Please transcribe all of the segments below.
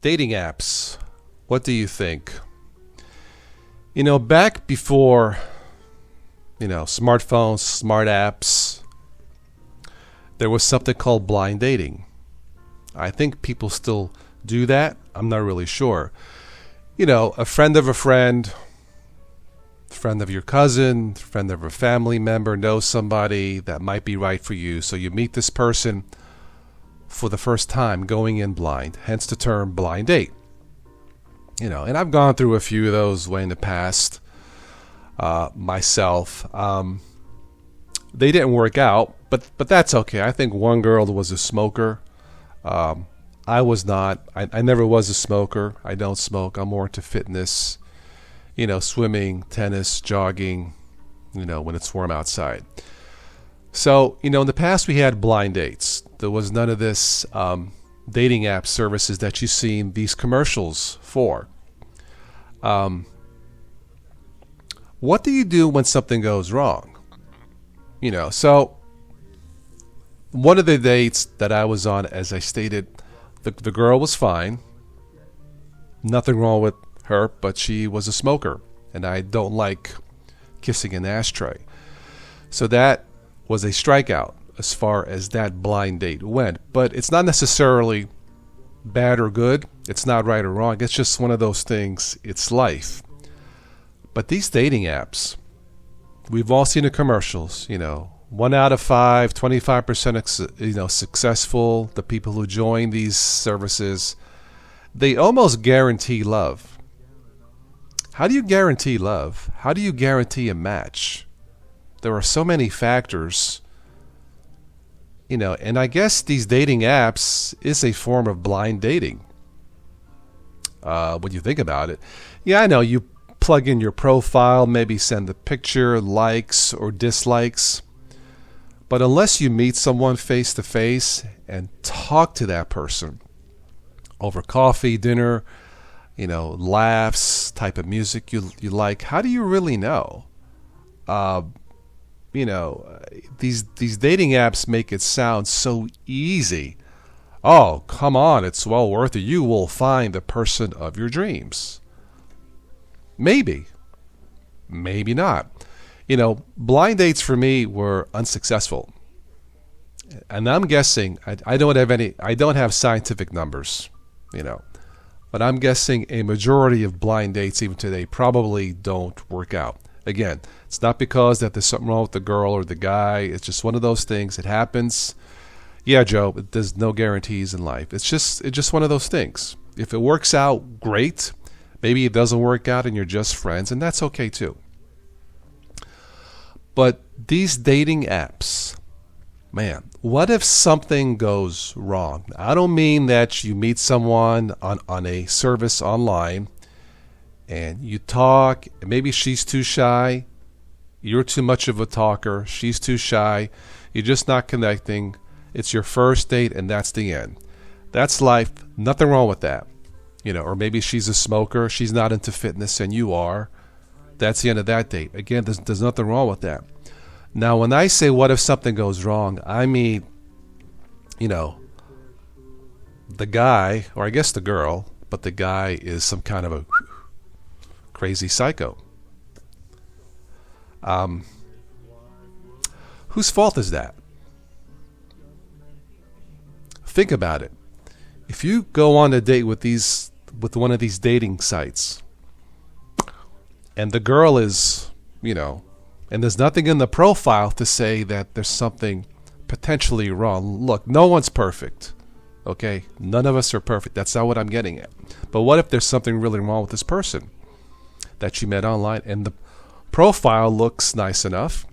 Dating apps. What do you think? Back before, smartphones, smart apps, there was something called blind dating. I think people still do that. I'm not really sure. A friend of a friend, friend of your cousin, friend of a family member knows somebody that might be right for you. So you meet this person for the first time going in blind, hence the term blind date. And I've gone through a few of those way in the past myself. They didn't work out, but that's okay. I think one girl was a smoker. I was not. I never was a smoker. I don't smoke. I'm more into fitness, swimming, tennis, jogging, when it's warm outside. So, in the past we had blind dates. There was none of this dating app services that you see in these commercials for. What do you do when something goes wrong? So one of the dates that I was on, as I stated, the girl was fine. Nothing wrong with her, but she was a smoker, and I don't like kissing an ashtray. So that was a strikeout as far as that blind date went. But it's not necessarily bad or good. It's not right or wrong. It's just one of those things. It's life. But these dating apps, we've all seen the commercials, 1 out of 5, 25%, successful. The people who join these services, they almost guarantee love. How do you guarantee love? How do you guarantee a match? There are so many factors, and I guess these dating apps is a form of blind dating. When you think about it. Yeah, I know you plug in your profile, maybe send a picture, likes or dislikes. But unless you meet someone face to face and talk to that person over coffee, dinner, laughs, type of music you like, how do you really know? These dating apps make it sound so easy. Oh, come on, it's well worth it. You will find the person of your dreams. Maybe. Maybe not. Blind dates for me were unsuccessful. And I'm guessing, I don't have scientific numbers, but I'm guessing a majority of blind dates even today probably don't work out. Again, it's not because that there's something wrong with the girl or the guy. It's just one of those things. It happens. Yeah, Joe, there's no guarantees in life. It's just one of those things. If it works out, great. Maybe it doesn't work out and you're just friends, and that's okay too. But these dating apps, man, what if something goes wrong? I don't mean that you meet someone on a service online and you talk, maybe she's too shy, you're too much of a talker, she's too shy, you're just not connecting, it's your first date and that's the end. That's life, nothing wrong with that. Or maybe she's a smoker, she's not into fitness and you are. That's the end of that date. Again, there's nothing wrong with that. Now, when I say what if something goes wrong, I mean, the guy, or I guess the girl, but the guy is some kind of a crazy psycho. Whose fault is that? Think about it. If you go on a date with one of these dating sites, and the girl is, and there's nothing in the profile to say that there's something potentially wrong. Look, no one's perfect. Okay? None of us are perfect. That's not what I'm getting at. But what if there's something really wrong with this person that you met online and the profile looks nice enough,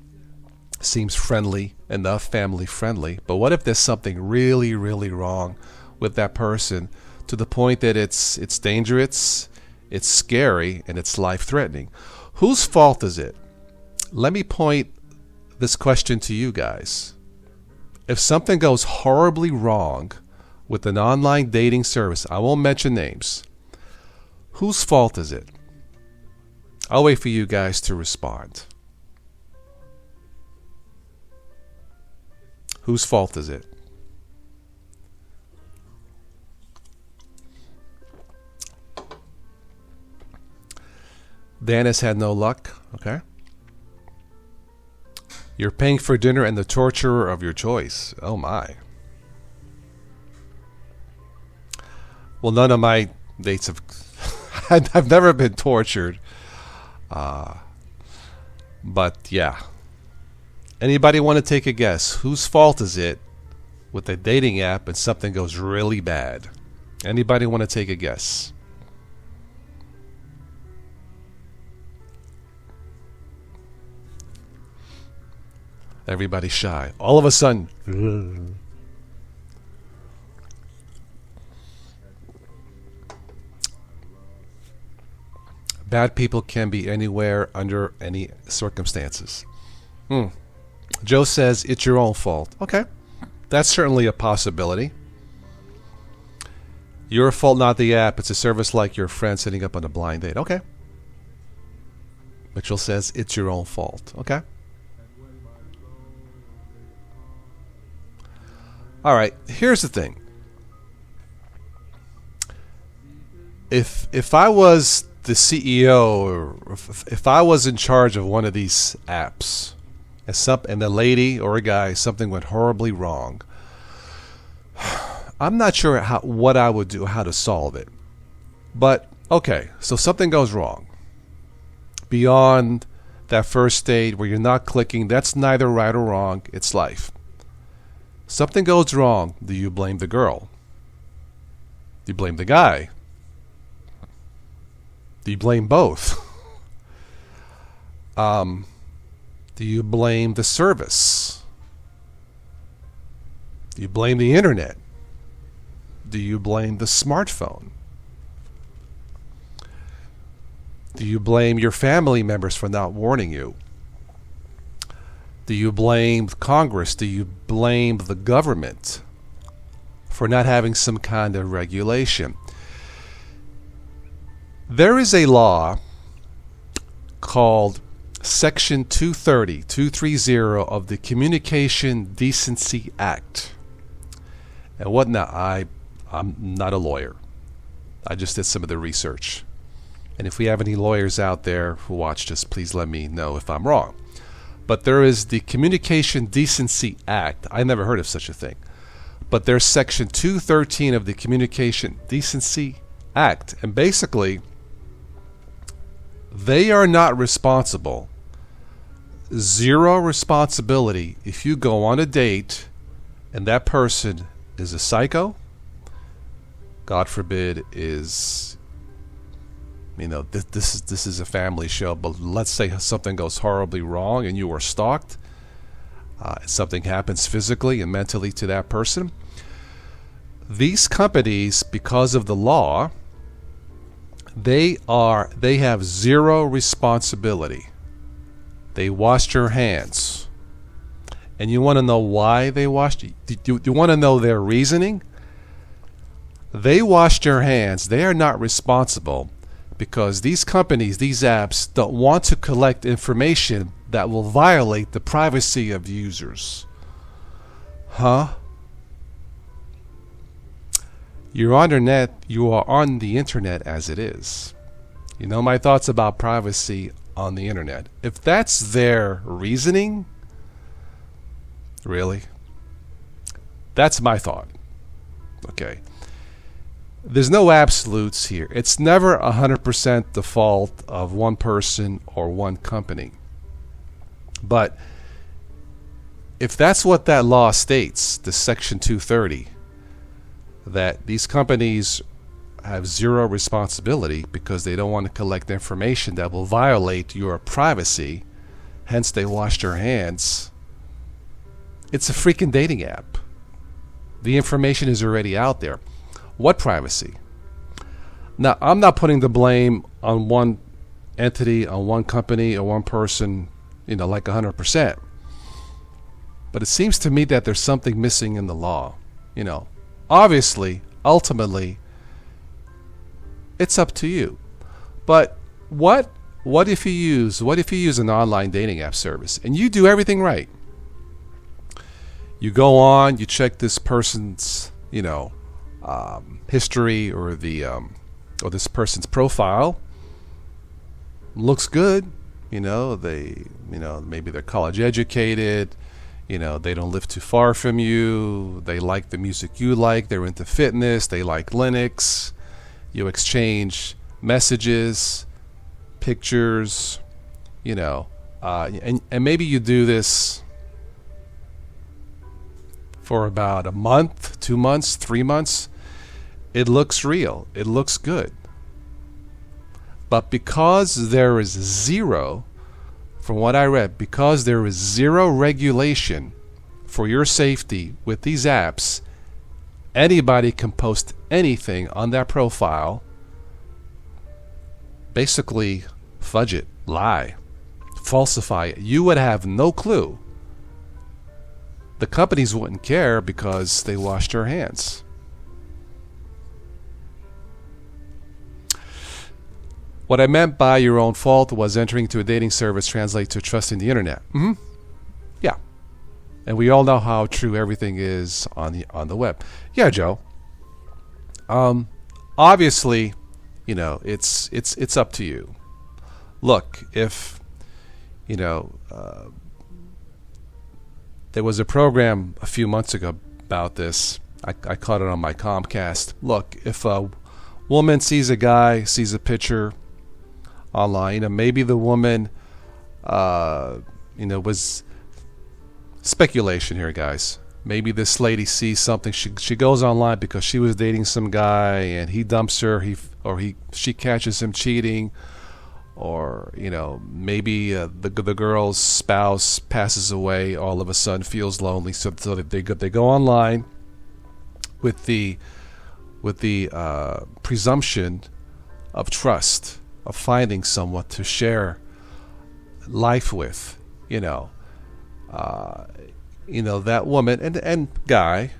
seems friendly enough, family friendly, but what if there's something really, really wrong with that person to the point that it's dangerous, it's scary, and it's life-threatening? Whose fault is it? Let me point this question to you guys. If something goes horribly wrong with an online dating service, I won't mention names, whose fault is it? I'll wait for you guys to respond. Whose fault is it? Dan has had no luck. Okay. You're paying for dinner and the torturer of your choice. Oh my. Well, none of my dates have. I've never been tortured. But yeah. Anybody want to take a guess? Whose fault is it with a dating app and something goes really bad? Anybody want to take a guess? Everybody's shy. All of a sudden. Bad people can be anywhere under any circumstances. Joe says it's your own fault. Okay. That's certainly a possibility. Your fault, not the app. It's a service like your friend setting up on a blind date. Okay. Mitchell says it's your own fault. Okay. All right. Here's the thing. If I was the CEO or if I was in charge of one of these apps and a lady or a guy, something went horribly wrong, I'm not sure what I would do, how to solve it. But, okay, so something goes wrong. Beyond that first date where you're not clicking, that's neither right or wrong, it's life. Something goes wrong, do you blame the girl? Do you blame the guy? Do you blame both? Do you blame the service? Do you blame the internet? Do you blame the smartphone? Do you blame your family members for not warning you? Do you blame Congress? Do you blame the government for not having some kind of regulation? There is a law called Section 230 of the Communication Decency Act. And whatnot, I'm not a lawyer. I just did some of the research. And if we have any lawyers out there who watch this, please let me know if I'm wrong. But there is the Communication Decency Act. I never heard of such a thing. But there's Section 213 of the Communication Decency Act. And basically, they are not responsible. Zero responsibility if you go on a date and that person is a psycho, God forbid, is, this is a family show, but let's say something goes horribly wrong and you are stalked, something happens physically and mentally to that person. These companies, because of the law, they have zero responsibility. They washed your hands. And you want to know why they washed you? Do you want to know their reasoning? They washed your hands. They are not responsible because these companies, these apps, don't want to collect information that will violate the privacy of users. Huh? You are on the internet as it is. You know my thoughts about privacy on the internet. If that's their reasoning, really? That's my thought. Okay. There's no absolutes here. It's never 100% the fault of one person or one company. But if that's what that law states, the Section 230, that these companies have zero responsibility because they don't want to collect information that will violate your privacy, hence they washed their hands. It's a freaking dating app. The information is already out there. What privacy? Now, I'm not putting the blame on one entity, on one company, or one person, like 100%. But it seems to me that there's something missing in the law. Obviously, ultimately, it's up to you. But what if you use an online dating app service and you do everything right? You go on, you check this person's, history or this person's profile, looks good. Maybe they're college educated. They don't live too far from you. They like the music you like. They're into fitness. They like Linux. You exchange messages, pictures, and maybe you do this for about a month, 2 months, 3 months. It looks real. It looks good. But because there is zero, from what I read, because there is zero regulation for your safety with these apps, anybody can post anything on that profile, basically fudge it, lie, falsify it. You would have no clue. The companies wouldn't care because they washed their hands. What I meant by your own fault was entering to a dating service translate to trusting the internet. Yeah. And we all know how true everything is on the web. Yeah, Joe. Obviously, it's up to you. Look, if there was a program a few months ago about this. I caught it on my Comcast. Look, if a woman sees a guy, sees a picture online, maybe the woman, was speculation here, guys. Maybe this lady sees something. She goes online because she was dating some guy and he dumps her. She catches him cheating, or maybe the girl's spouse passes away. All of a sudden, feels lonely, so they go online with the presumption of trust, of finding someone to share life with, that woman and guy,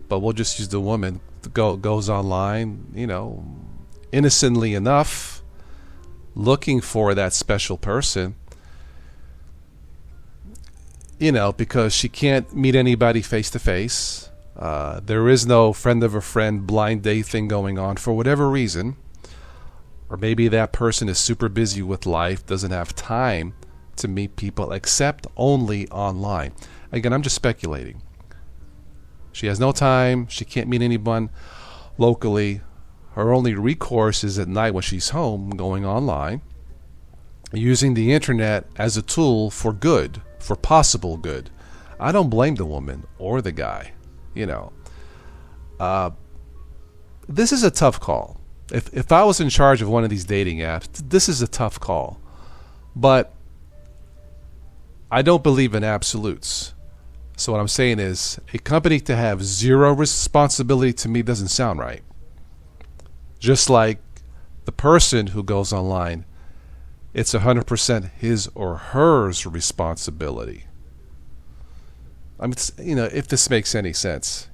but we'll just use the woman, goes online, innocently enough, looking for that special person, because she can't meet anybody face to face. There is no friend of a friend blind date thing going on for whatever reason. Or maybe that person is super busy with life, doesn't have time to meet people except only online. Again, I'm just speculating. She has no time. She can't meet anyone locally. Her only recourse is at night when she's home, going online, using the internet as a tool for good, for possible good. I don't blame the woman or the guy. This is a tough call. If I was in charge of one of these dating apps, this is a tough call. But I don't believe in absolutes. So what I'm saying is, a company to have zero responsibility to me doesn't sound right. Just like the person who goes online, it's 100% his or hers responsibility. I mean, if this makes any sense,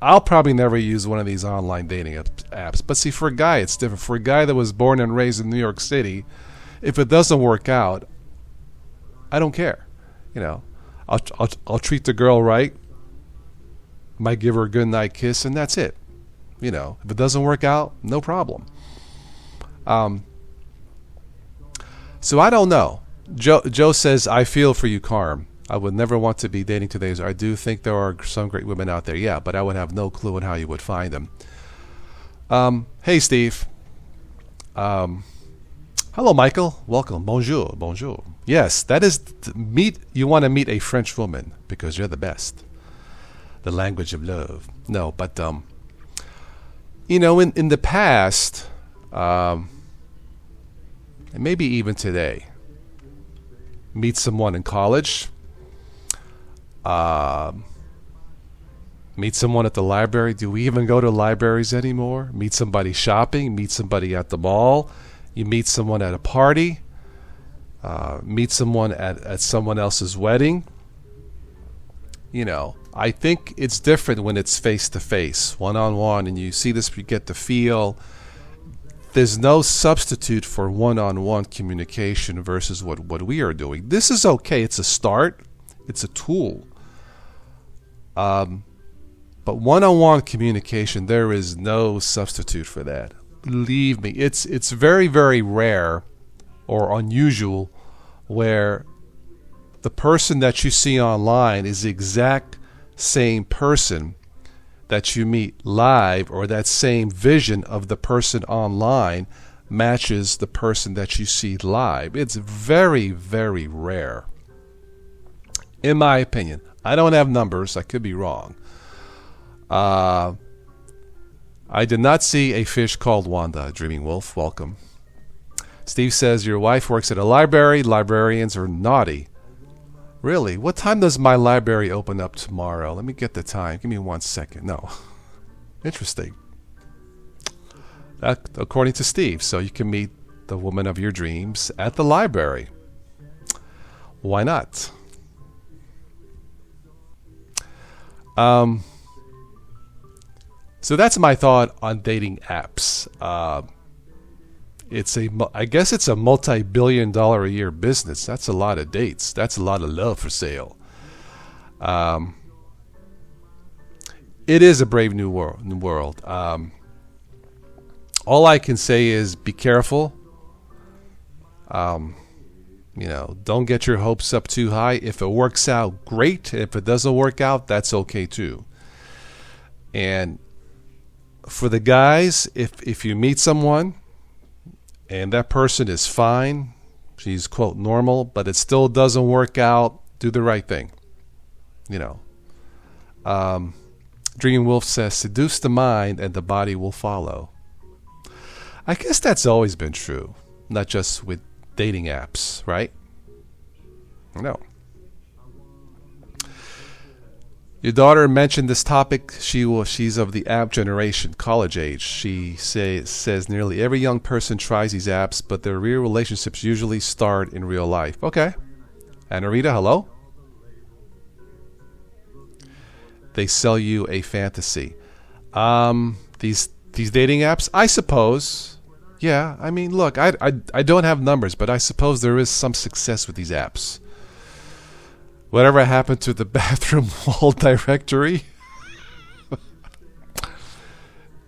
I'll probably never use one of these online dating apps. But see, for a guy, it's different. For a guy that was born and raised in New York City, if it doesn't work out, I don't care. I'll treat the girl right. Might give her a good night kiss, and that's it. If it doesn't work out, no problem. So I don't know. Joe says, I feel for you, Carm. I would never want to be dating today. I do think there are some great women out there, yeah, but I would have no clue on how you would find them. Hey, Steve. Hello, Michael. Welcome. Bonjour. Bonjour. Yes, that is you want to meet a French woman because you're the best. The language of love. No, but in the past, and maybe even today, meet someone in college. Meet someone at the library. Do we even go to libraries anymore? Meet somebody shopping. Meet somebody at the mall. You meet someone at a party. Meet someone at someone else's wedding. I think it's different when it's face-to-face, one-on-one, and you see this, you get the feel. There's no substitute for one-on-one communication versus what we are doing. This is okay. It's a start. It's a tool. But one-on-one communication, there is no substitute for that. Believe me, it's very, very rare or unusual where the person that you see online is the exact same person that you meet live, or that same vision of the person online matches the person that you see live. It's very, very rare, in my opinion. I don't have numbers. I could be wrong. I did not see a fish called Wanda. Dreaming Wolf, welcome. Steve says, your wife works at a library. Librarians are naughty. Really? What time does my library open up tomorrow? Let me get the time. Give me 1 second. No. Interesting. According to Steve. So you can meet the woman of your dreams at the library. Why not? So that's my thought on dating apps. I guess it's a multi-billion-dollar a year business. That's a lot of dates. That's a lot of love for sale. It is a brave new world. All I can say is be careful. Don't get your hopes up too high. If it works out, great. If it doesn't work out, that's okay too. And for the guys, if you meet someone and that person is fine, she's quote normal, but it still doesn't work out, do the right thing. Dreaming Wolf says, seduce the mind and the body will follow. I guess that's always been true, not just with dating apps, right? No. Your daughter mentioned this topic. She's of the app generation, college age. She says nearly every young person tries these apps, but their real relationships usually start in real life. Okay. Anna Rita, hello? They sell you a fantasy. These dating apps, I suppose. Yeah, I mean, look, I don't have numbers, but I suppose there is some success with these apps. Whatever happened to the bathroom wall directory?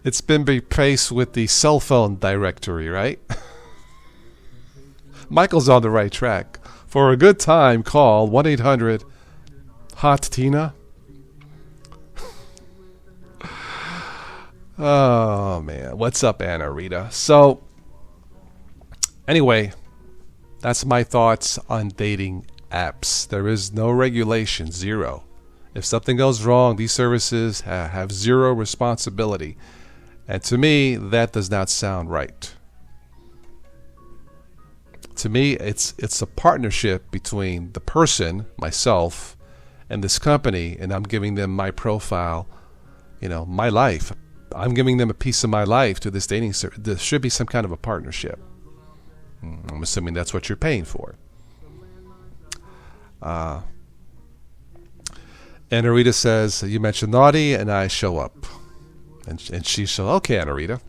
It's been replaced with the cell phone directory, right? Michael's on the right track. For a good time, call 1-800-HOT-TINA. Oh, man. What's up, Anna Rita? So, anyway, that's my thoughts on dating apps. There is no regulation, zero. If something goes wrong, these services have zero responsibility. And to me, that does not sound right. To me, it's a partnership between the person, myself, and this company, and I'm giving them my profile, my life. I'm giving them a piece of my life to this dating service. There should be some kind of a partnership. I'm assuming that's what you're paying for. And Anarita says, you mentioned naughty, and I show up. And she said, okay, Anarita.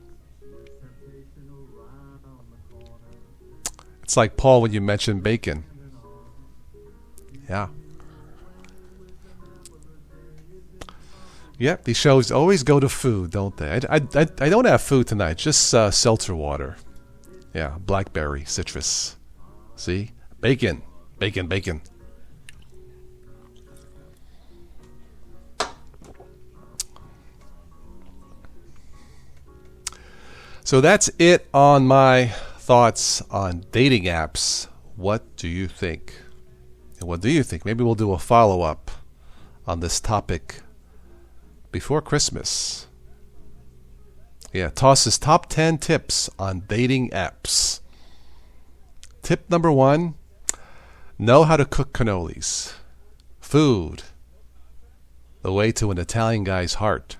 It's like Paul when you mentioned bacon. Yeah. Yep, these shows always go to food, don't they? I don't have food tonight, just seltzer water. Yeah, blackberry, citrus. See? Bacon. Bacon, bacon. So that's it on my thoughts on dating apps. What do you think? And what do you think? Maybe we'll do a follow-up on this topic before Christmas. Yeah, Toss's top 10 tips on dating apps. Tip number 1, know how to cook cannolis. Food, the way to an Italian guy's heart.